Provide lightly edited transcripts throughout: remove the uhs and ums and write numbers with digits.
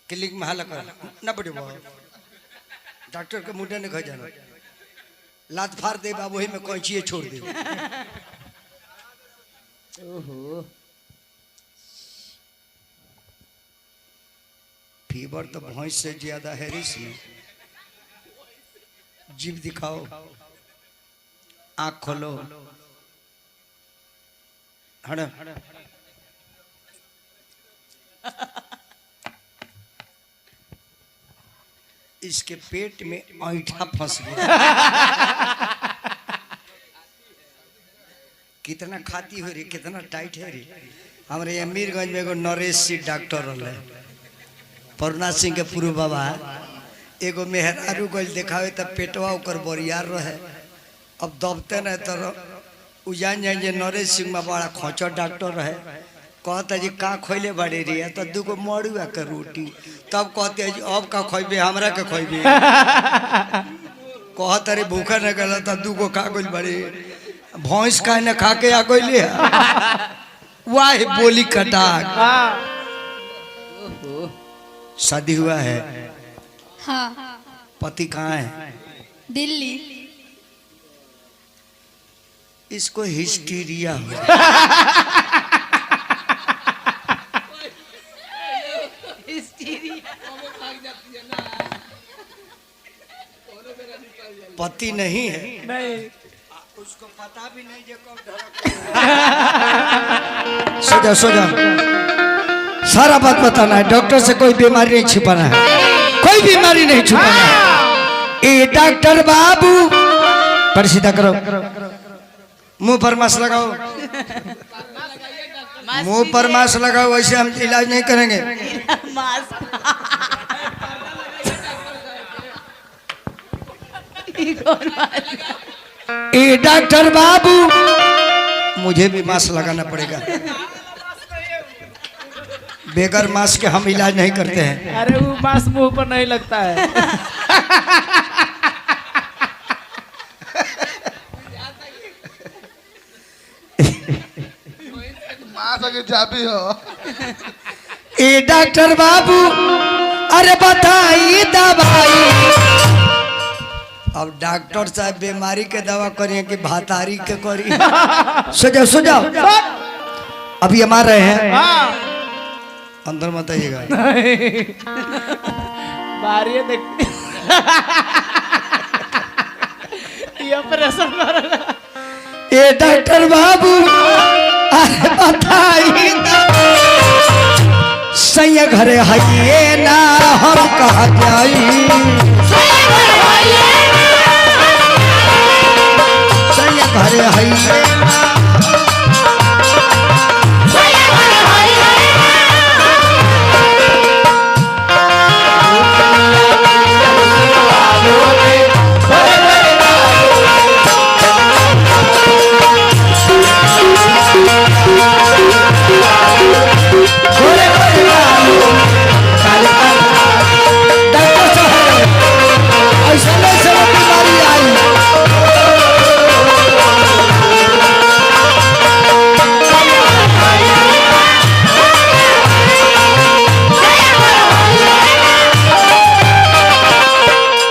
Clinic में हाला कर ना बड़े डॉक्टर के मुंडे ने कह जाना लात फाड़ दे बाबू वही में कैंची छोड़ दे। ओहो फीवर तो भैंस से ज्यादा है इसमें। जीभ दिखाओ, आँख खोलो, हट इसके पेट में ऐंठा फंस गया। कितना खाती हो रही, कितना टाइट है रे। हमारे अमीरगंज में एगो नरेश सिंह डॉक्टर रहे, परुणा सिंह के पूर्व बाबा। एगो मेहरारू गल देखावे तब पेटवा ओकर बोरियार रहे। अब दबते नहीं तो जान जाए जे नरेश सिंह में बड़ा खोचर डॉक्टर रहे। कहता जी का खोले बड़े रही तो दूगो मड़ुआ के रोटी। तब कहते जी अब का खोबे हमरा के खोबे। कहता रे भूखा न गला तो दूगो का गल बड़े भैंस का न खा के आ गई। वाह बोली कटाक। शादी हुआ है? हाँ। पति कहाँ है? दिल्ली। इसको हिस्टीरिया हो। पति नहीं है? नहीं। उसको पता भी नहीं जो कब सो जाओ सो जाओ। सारा बात बताना है, डॉक्टर से कोई बीमारी नहीं छिपाना है, कोई बीमारी नहीं छुपाना है। ए डॉक्टर बाबू पर सीधा करो, मुंह पर मास्क लगाओ, मुंह पर मास्क लगाओ, वैसे हम इलाज नहीं करेंगे। ए डॉक्टर बाबू मुझे भी मास्क लगाना पड़ेगा, बेगर मास्क के हम इलाज नहीं करते हैं। अरे वो मास्क मुंह पर नहीं लगता है। जाबी हो। ए डॉक्टर बाबू अरे बताइए दवाई। अब डॉक्टर साहब बीमारी के दवा करिए कि भातारी के करिए। सो जाओ सो जाओ। अभी हम आ रहे हैं, अंदर मत आइएगा। बाहर देख ये ऑपरेशन कर रहा। ए डॉक्टर बाबू अरे बताइए सैया घरे है ना हम कहा जाई। सैया घरे है ना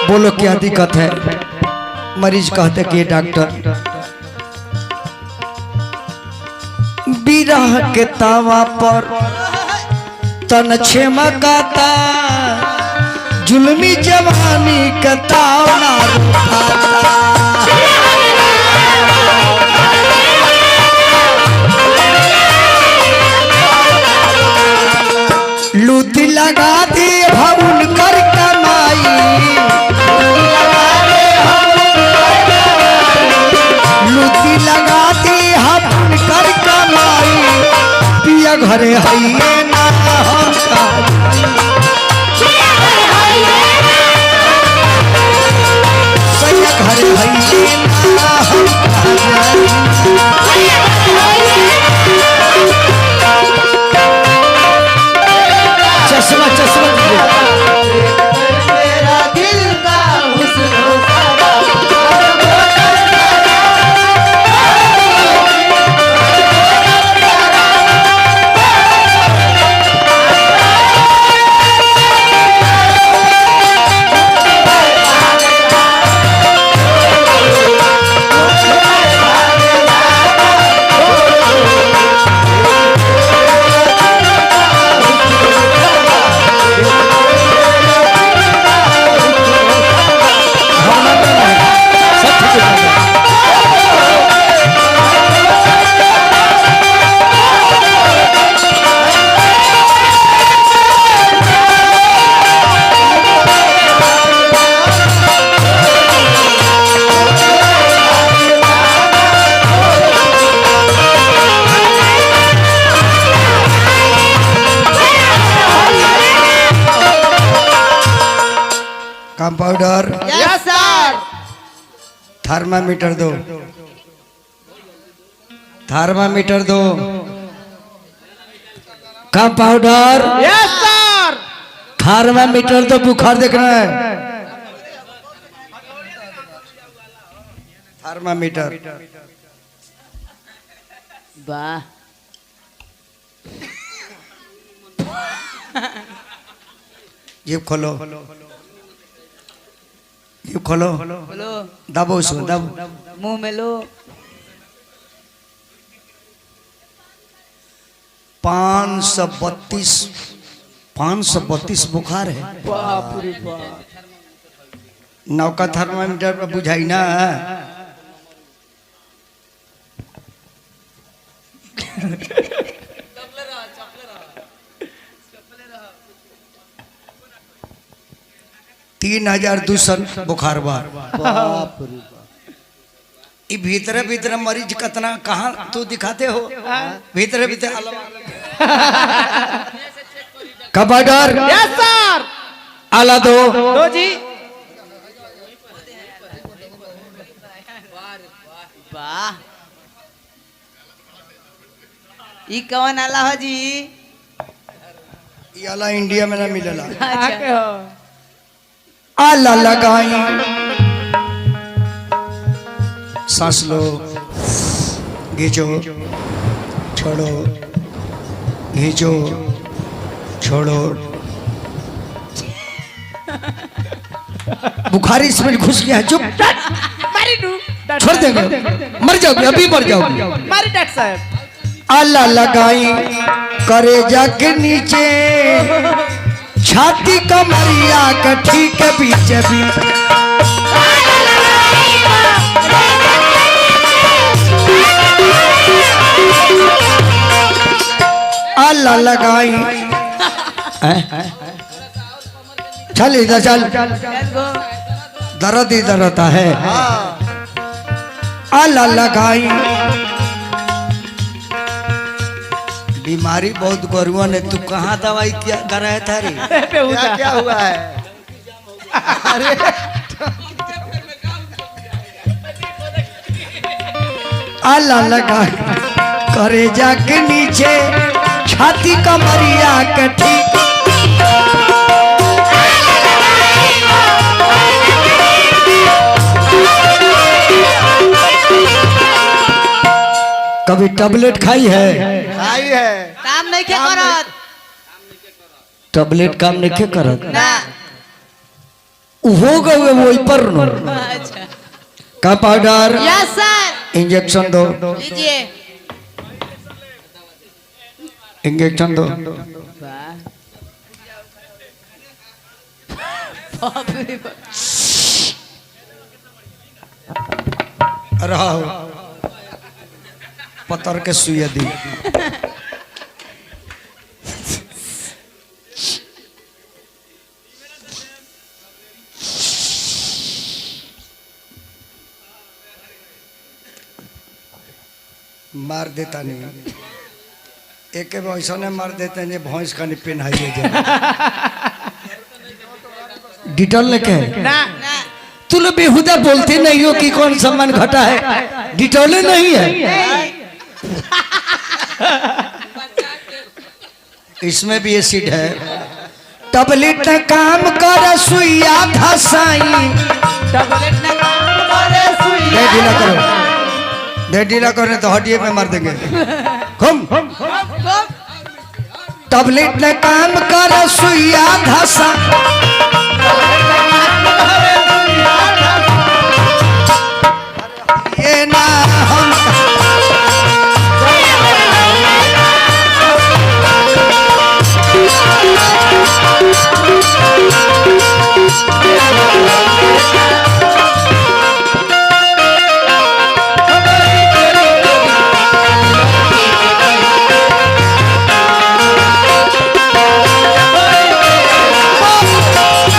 बोलो क्या दिक्कत है? मरीज कहते कि डॉक्टर बिरह के तावा पर तन छेमकाता, जुल्मी जवानी का ताव ना रुकाता। लूटी लगा दी भवन कर कमाई, लूटी लगा दी हम कर कमाई। पिया घरे है ना हम सैया घरे है ना हम चश्मा चश्मा मेरा दिल का कंपाउंडर यस सर। थर्मामीटर दो, थर्मामीटर दो। कंपाउंडर यस सर। थर्मामीटर दो, बुखार देखना है। थर्मामीटर वाह ये खोलो, ये खोलो, बोलो। दबो उसको, दबो। मुंह में लो। 532 बुखार है। बाप रे बाप। नौका थर्मामीटर पर बुझाई ना। तीन 3200 बुखार बा। बाप रे बाप। ई भीतर भीतर मरीज कितना कहाँ तू दिखाते हो? भीतर भीतर कंपाउंडर यस सर। आला दो। दो जी। वाह ई कौन आला हो जी? ये आला इंडिया में ना मिलेला। आके हो। आला लगाई, सांस लो, खींचो, छोड़ो, खींचो, छोड़ो। बुखारी इसमें घुस गया है। चुप, मारी नू। छोड़ देंगे, मर जाओगे, अभी मर जाओगे। मारी डॉक्टर साहब। आला लगाई करेजा के नीचे, छाती कमरिया के ठीक पीछे भी। आला लगाई, चल इधर चल, लेट्स गो। दर्द ही दर्द है। आला लगाई, बीमारी बहुत गरुआ ने। तू कहाँ दवाई क्या कराया था रे? क्या हुआ है? आला लगाई करेजा के नीचे, छाती कमरिया के ठीक। कभी टैबलेट खाई है? आई है। काम नहीं के करत टैबलेट काम नहीं करत ना। हो गए वही पर नो। अच्छा का पाउडर यस सर। इंजेक्शन दो, लीजिए। इंजेक्शन दो। वाह बाप रे बाप। रहो, पतर के सुइया दी। मार देता नहीं, एक वैसा ने मार देते हैं भैंस का नहीं पहनाइए जाए। डिटॉल लेके ना तू लोग बेहुदा बोलते नहीं हो कि कौन सम्मान घटा है। डिटॉल नहीं है, इसमें भी एसिड है। टैबलेट काम कर सुइया धसाई। टैबलेट ना काम करे सुई। दे ढीला करो, दे ढीला करने तो हड्डी पे मार देंगे। कम टैबलेट ने काम कर सुइया धसा